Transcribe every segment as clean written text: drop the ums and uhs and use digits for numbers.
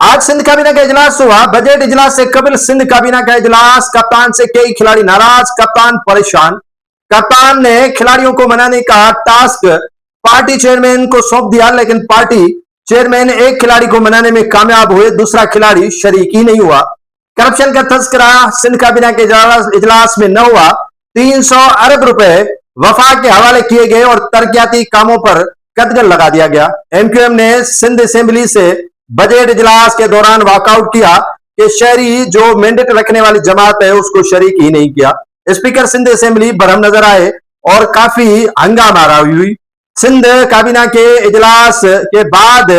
आज सिंध काबीना का इजलास हुआ। बजट इजलास से कबल सिंध काबीना का इजलास। कप्तान से कई खिलाड़ी नाराज, कप्तान परेशान। कप्तान ने खिलाड़ियों को मनाने का टास्क पार्टी चेयरमैन को सौंप दिया, लेकिन पार्टी चेयरमैन एक खिलाड़ी को मनाने में कामयाब हुए, दूसरा खिलाड़ी शरीक ही नहीं हुआ। करप्शन का तस्करा सिंध काबीना के इजलास में न हुआ। 300 अरब रुपए वफाक के हवाले किए गए और तरक्याती कामों पर कदगन लगा दिया गया। एमक्यूएम ने सिंध असेंबली से बजट इजलास के दौरान वॉकआउट किया कि शहरी जो मैंडेट रखने वाली जमात है उसको शरीक ही नहीं किया। स्पीकर सिंध असेंबली बरहम नजर आए और काफी हंगामा हुई। सिंध काबीना के इजलास के बाद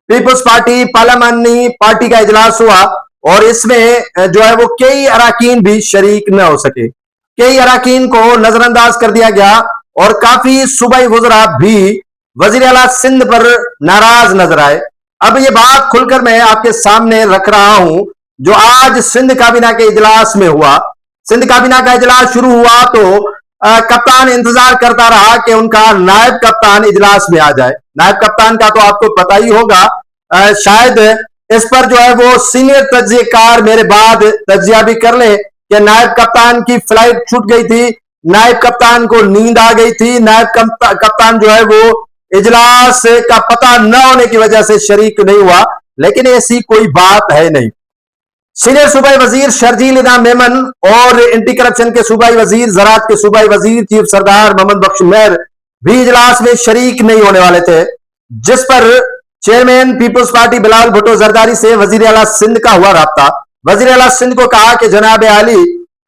पीपुल्स पार्टी पार्लियामानी पार्टी का इजलास हुआ और इसमें जो है वो कई अराकीन भी शरीक न हो सके। कई अराकीन को नजरअंदाज कर दिया गया और काफी सूबाई वज़रा भी वजीर आला सिंध पर नाराज नजर आए। अब ये बात खुलकर मैं आपके सामने रख रहा हूं जो आज सिंध काबीना के इजलास में हुआ। सिंध काबीना का इजलास शुरू हुआ तो कप्तान इंतजार करता रहा कि उनका नायब कप्तान इजलास में आ जाए। नायब कप्तान का तो आपको पता ही होगा। शायद इस पर जो है वो सीनियर तज्जियाकार मेरे बाद तज्जिया भी कर ले कि नायब कप्तान की फ्लाइट छूट गई थी, नायब कप्तान को नींद आ गई थी, नायब कप्तान जो है वो इजलास का पता न होने की वजह से शरीक नहीं हुआ, लेकिन ऐसी कोई बात है नहीं। सीनियर सूबाई वजीर शर्जील इनाम मेमन और एंटी करप्शन के सूबाई वजीर, ज़राअत के सूबाई वजीर चीफ सरदार मोहम्मद बख्श मेहर भी इजलास में शरीक नहीं होने वाले थे, जिस पर chairman people's party Bilawal Bhutto Zardari से वजीर आला सिंध का हुआ राब्ता। वजीर आला सिंध को कहा कि जनाब आली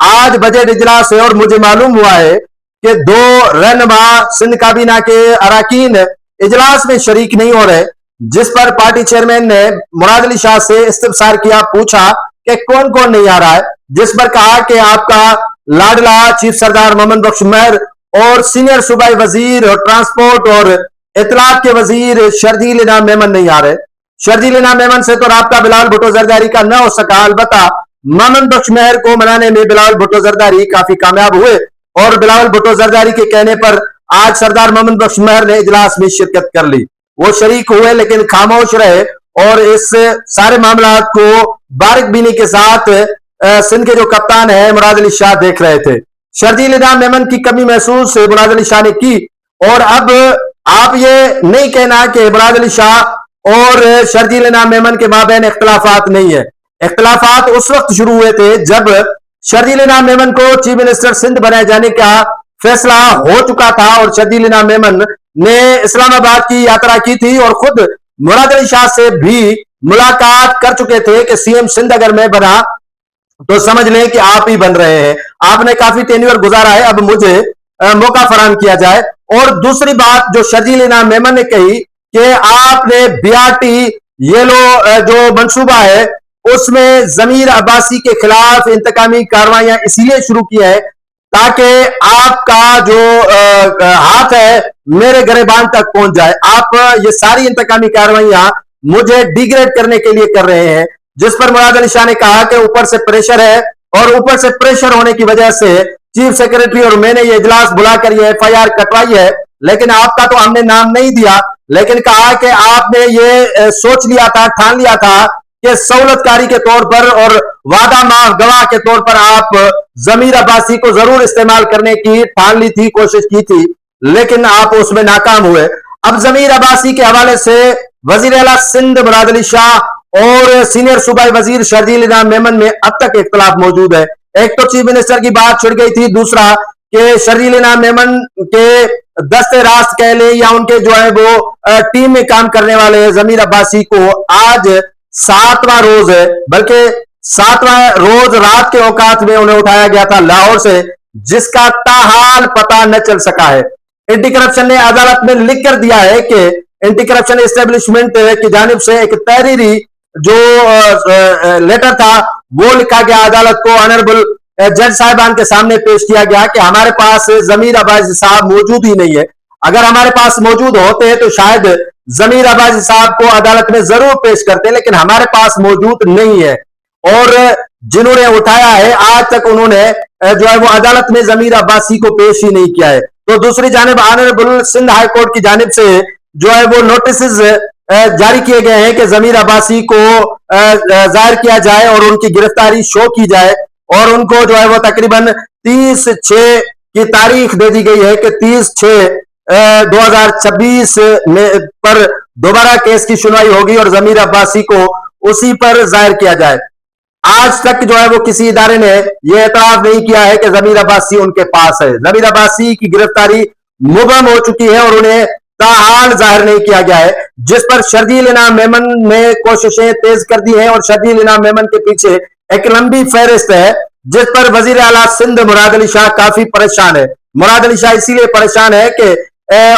आज बजट इजलास है और मुझे मालूम हुआ है कि 2 रहनुमा सिंध काबीना के अराकीन इजलास में शरीक नहीं हो रहे, जिस पर पार्टी चेयरमैन ने मुराद अली शाह से इस्तिफसार किया, पूछा कि कौन कौन नहीं आ रहा है, जिस पर कहा कि आपका लाडला चीफ सरदार मोहम्मद बख्श मेहर और सीनियर सूबाई वजीर और ट्रांसपोर्ट और इतलात के वजीर शर्जील इनाम मेमन नहीं आ रहे। शर्जील इनाम मेमन से तो राब्ता बिलावल भुट्टो जरदारी का न हो सका, अलबत्ता मोहम्मद बख्श मेहर को मनाने में बिलावल भुट्टो जरदारी काफी कामयाब हुए और बिलावल भुट्टो जरदारी के कहने पर आज सरदार मोहम्मद बख्श मेहर ने इजलास में शिरकत कर ली। वो शरीक हुए लेकिन खामोश रहे और इस सारे मामला को बारिक बीनी के साथ सिंध के जो कप्तान है मुराद अली शाह देख रहे थे। शर्जील इनाम मेमन की कमी महसूस मुराद अली शाह ने की और अब आप ये नहीं कहना कि मुराद अली शाह और शर्जील इनाम मेमन के माबैन इख्तिलाफात नहीं है। इख्तिलाफात उस वक्त शुरू हुए थे जब शर्जील इनाम मेमन को चीफ मिनिस्टर सिंध बनाए जाने का फैसला हो चुका था और शर्जील इनाम मेमन ने इस्लामाबाद की यात्रा की थी और खुद मुराद अली शाह से भी मुलाकात कर चुके थे कि सीएम सिंध अगर मैं बना तो समझ लें कि आप ही बन रहे हैं, आपने काफी टेन्योर गुजारा है, अब मुझे मौका फराहम किया जाए। और दूसरी बात जो शर्जील इनाम मेमन ने कही कि आपने बीआरटी ये जो मंसूबा है उसमें जमीर अब्बासी के खिलाफ इंतकामी कार्रवाइयां इसीलिए शुरू की है ताकि आपका जो हाथ है मेरे गरेबान तक पहुंच जाए। आप ये सारी इंतकामी कार्रवाइयां मुझे डिग्रेड करने के लिए कर रहे हैं, जिस पर मुराद अली शाह ने कहा कि ऊपर से प्रेशर है और ऊपर से प्रेशर होने की वजह से चीफ सेक्रेटरी और मैंने ये इजलास बुलाकर ये एफआईआर कटवाई है, लेकिन आपका तो हमने नाम नहीं दिया, लेकिन कहा कि आपने ये सोच लिया था, ठान लिया था कि सहूलतकारी के तौर पर और वादा माफ गवाह के तौर पर आप जमीर अब्बासी को जरूर इस्तेमाल करने की ठान ली थी, कोशिश की थी, लेकिन आप उसमें नाकाम हुए। अब जमीर अब्बासी के हवाले से वजीर आला सिंध मुराद अली शाह और सीनियर सूबाई वजीर शर्जील इनाम मेमन में अब तक इख्तिलाफ मौजूद है। एक तो चीफ मिनिस्टर की बात छिड़ गई थी, दूसरा कि शर्जील इनाम मेमन के दस्ते रास्त कह ले या उनके जो है वो टीम में काम करने वाले जमीर अब्बासी को आज 7वां रोज है, बल्कि 7वां रोज रात के औकात में उन्हें उठाया गया था लाहौर से, जिसका ताहाल पता न चल सका है। एंटी करप्शन ने अदालत में लिख कर दिया है कि एंटी करप्शन एस्टेब्लिशमेंट की जानिब से एक तहरीरी जो लेटर था वो लिखा गया अदालत को, ऑनरेबल जज साहिबान के सामने पेश किया गया कि हमारे पास जमीर अब्बासी साहब मौजूद ही नहीं है। अगर हमारे पास मौजूद होते तो शायद जमीर अब्बासी साहब को अदालत में जरूर पेश करते, लेकिन हमारे पास मौजूद नहीं है और जिन्होंने उठाया है आज तक उन्होंने जो है वो अदालत में जमीर अब्बासी को पेश ही नहीं किया है। तो दूसरी जानिब ऑनरेबल सिंध हाई कोर्ट की जानिब से जो है वो नोटिस जारी किए गए हैं कि जमीर अब्बासी को जाहिर किया जाए और उनकी गिरफ्तारी शो की जाए, और उनको जो है वो तकरीबन 30/6 की तारीख दे दी गई है कि 30/6/2026 में पर दोबारा केस की सुनवाई होगी और जमीर अब्बासी को उसी पर जाहिर किया जाए। आज तक जो है वो किसी इदारे ने यह एतराफ नहीं किया है कि जमीर अब्बासी उनके पास है। जमीर अब्बासी की गिरफ्तारी मुबहम हो चुकी है और उन्हें ताहाल जाहिर नहीं किया गया है, जिस पर शर्जील इनाम मेमन ने कोशिशें तेज कर दी हैं और शर्जील इनाम मेमन के पीछे एक लंबी फहरिस्त है, जिस पर वजीर आला सिंध मुराद अली शाह काफी परेशान है। मुराद अली शाह इसीलिए परेशान है कि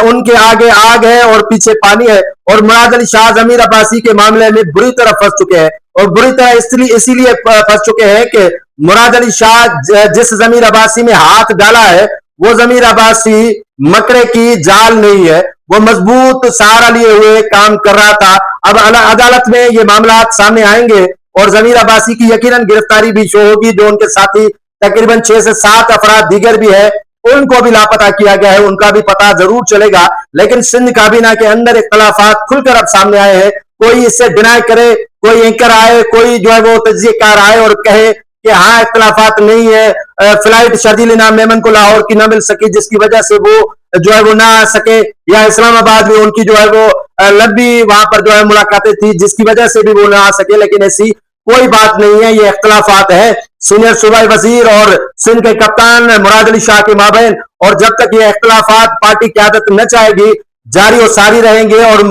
उनके आगे आग है और पीछे पानी है, और मुराद अली शाह जमीर अब्बासी के मामले में बुरी तरह फंस चुके हैं, और बुरी तरह इसीलिए फंस चुके हैं कि मुराद अली शाह जिस जमीर अब्बासी में हाथ डाला है वो जमीर अब्बासी मकड़े की जाल नहीं है, वो मजबूत सहारा लिए हुए काम कर रहा था। अब अदालत में ये मामला सामने आएंगे और जमीर अब्बासी की यकीनन गिरफ्तारी भी शो होगी। जो उनके साथी तकरीबन 6 से 7 अफराद दीगर भी है, उनको भी लापता किया गया है, उनका भी पता जरूर चलेगा। लेकिन सिंध काबीना के अंदर इख्तलाफात खुलकर अब सामने आए हैं। कोई इससे डिनाई करे, कोई एंकर आए, कोई जो है वो तज्जिएकार आए और कहे कि हाँ इख्तलाफात नहीं है, फ्लाइट शर्जील इनाम मेमन को लाहौर की ना मिल सकी जिसकी वजह से वो जो है वो ना आ सके, या इस्लामाबाद में उनकी जो है वो लंबी वहां पर जो है मुलाकातें थी जिसकी वजह से भी वो ना आ सके। लेकिन ऐसी कोई बात नहीं है, ये इख्तलाफात है सीनियर सूबाई वजीर और सिंध के कप्तान मुराद अली शाह के माबैन, और जब तक ये इख्तलाफात पार्टी क़यादत न चाहेगी जारी और सारी रहेंगे। और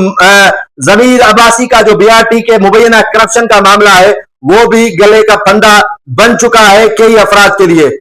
जमीर अब्बासी का जो बीआरटी के मुबैना करप्शन का मामला है वो भी गले का फंदा बन चुका है कई अफराद के लिए।